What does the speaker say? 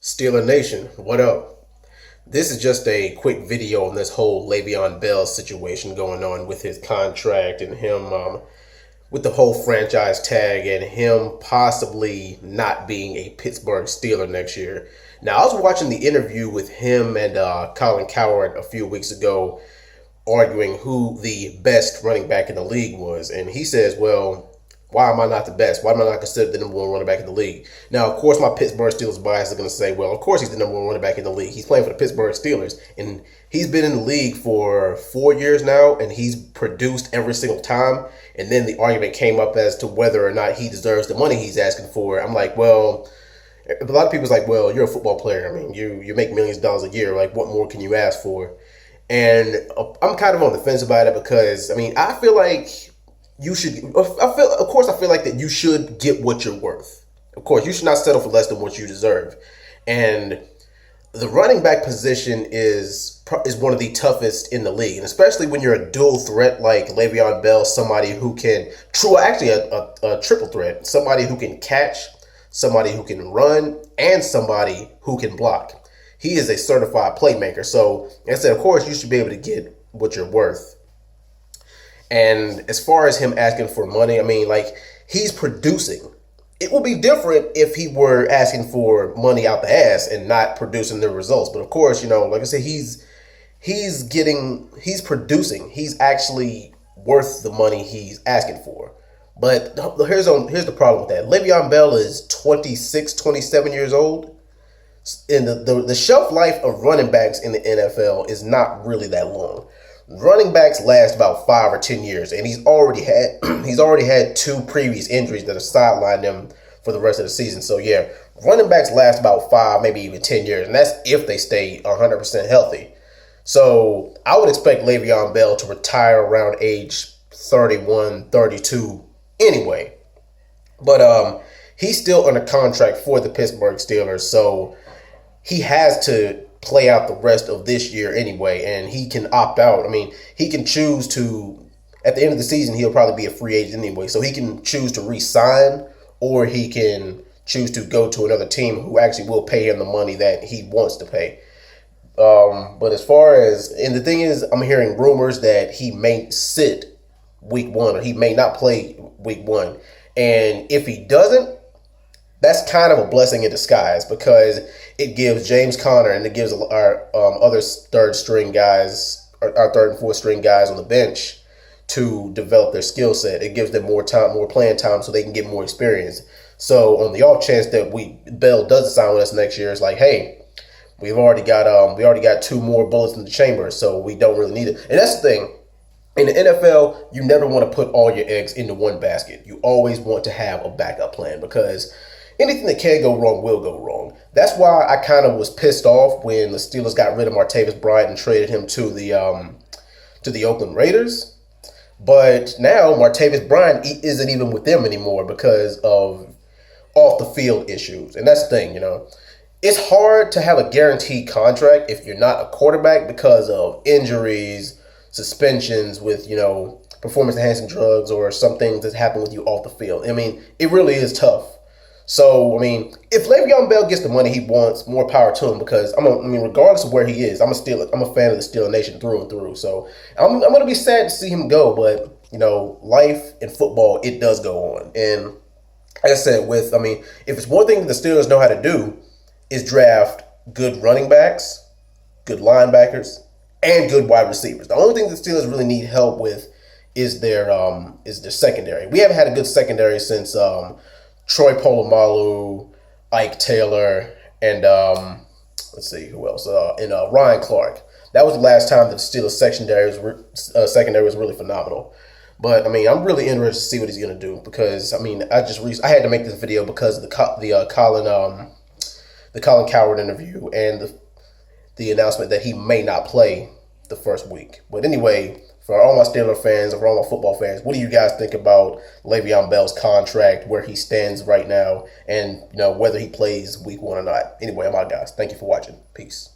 Steeler Nation, what up? This is just a quick video on this whole Le'Veon Bell situation going on with his contract and him with the whole franchise tag and him possibly not being a Pittsburgh Steeler next year. Now, I was watching the interview with him and Colin Cowherd a few weeks ago arguing who the best running back in the league was. And he says, well, why am I not the best? Why am I not considered the number one running back in the league? Now, of course, my Pittsburgh Steelers bias is going to say, well, of course he's the number one running back in the league. He's playing for the Pittsburgh Steelers, and he's been in the league for 4 years now, and he's produced every single time. And then the argument came up as to whether or not he deserves the money he's asking for. I'm like, well, a lot of people's like, well, you're a football player. I mean, you make millions of dollars a year. Like, what more can you ask for? And I'm kind of on the fence about it because, I mean, I feel like you should. I feel like that you should get what you're worth. Of course, you should not settle for less than what you deserve. And the running back position is one of the toughest in the league, and especially when you're a dual threat like Le'Veon Bell, somebody who can a triple threat, somebody who can catch, somebody who can run, and somebody who can block. He is a certified playmaker. So, like I said, of course, you should be able to get what you're worth. And as far as him asking for money, I mean, like, he's producing. It would be different if he were asking for money out the ass and not producing the results. But of course, you know, like I said, he's producing. He's actually worth the money he's asking for. But here's the problem with that. Le'Veon Bell is 26, 27 years old. And the shelf life of running backs in the NFL is not really that long. Running backs last about 5 or 10 years, and he's already had 2 previous injuries that have sidelined him for the rest of the season. So yeah, running backs last about 5, maybe even 10 years, and that's if they stay 100% healthy. So I would expect Le'Veon Bell to retire around age 31, 32 anyway. But he's still under contract for the Pittsburgh Steelers, so he has to play out the rest of this year anyway, and he can opt out. I mean, he can choose to, at the end of the season, he'll probably be a free agent anyway, so he can choose to re-sign, or he can choose to go to another team who actually will pay him the money that he wants to pay. But as far as, and the thing is, I'm hearing rumors that he may sit week 1, or he may not play week 1, and if he doesn't, that's kind of a blessing in disguise because it gives James Conner and it gives our other third string guys, our third and fourth string guys on the bench to develop their skill set. It gives them more time, more playing time, so they can get more experience. So on the off chance that Bell doesn't sign with us next year, it's like, hey, we've already got 2 more bullets in the chamber, so we don't really need it. And that's the thing. In the NFL, you never want to put all your eggs into one basket. You always want to have a backup plan because anything that can go wrong will go wrong. That's why I kind of was pissed off when the Steelers got rid of Martavis Bryant and traded him to the Oakland Raiders. But now Martavis Bryant isn't even with them anymore because of off the field issues. And that's the thing, you know. It's hard to have a guaranteed contract if you're not a quarterback because of injuries, suspensions with, you know, performance-enhancing drugs or some things that happen with you off the field. I mean, it really is tough. So, I mean, if Le'Veon Bell gets the money he wants, more power to him because, regardless of where he is, I'm a fan of the Steeler Nation through and through. So, I'm going to be sad to see him go, but, you know, life in football, it does go on. And like I said, if it's one thing that the Steelers know how to do is draft good running backs, good linebackers, and good wide receivers. The only thing the Steelers really need help with is their secondary. We haven't had a good secondary since Troy Polamalu, Ike Taylor, and let's see who else, and Ryan Clark. That was the last time that the Steelers secondary was really phenomenal. But I mean, I'm really interested to see what he's gonna do because I mean, I had to make this video because of the Colin Cowherd interview and the announcement that he may not play the first week. But anyway, for all my Steelers fans and for all my football fans, what do you guys think about Le'Veon Bell's contract, where he stands right now, and, you know, whether he plays week 1 or not? Anyway, I'm out, guys. Thank you for watching. Peace.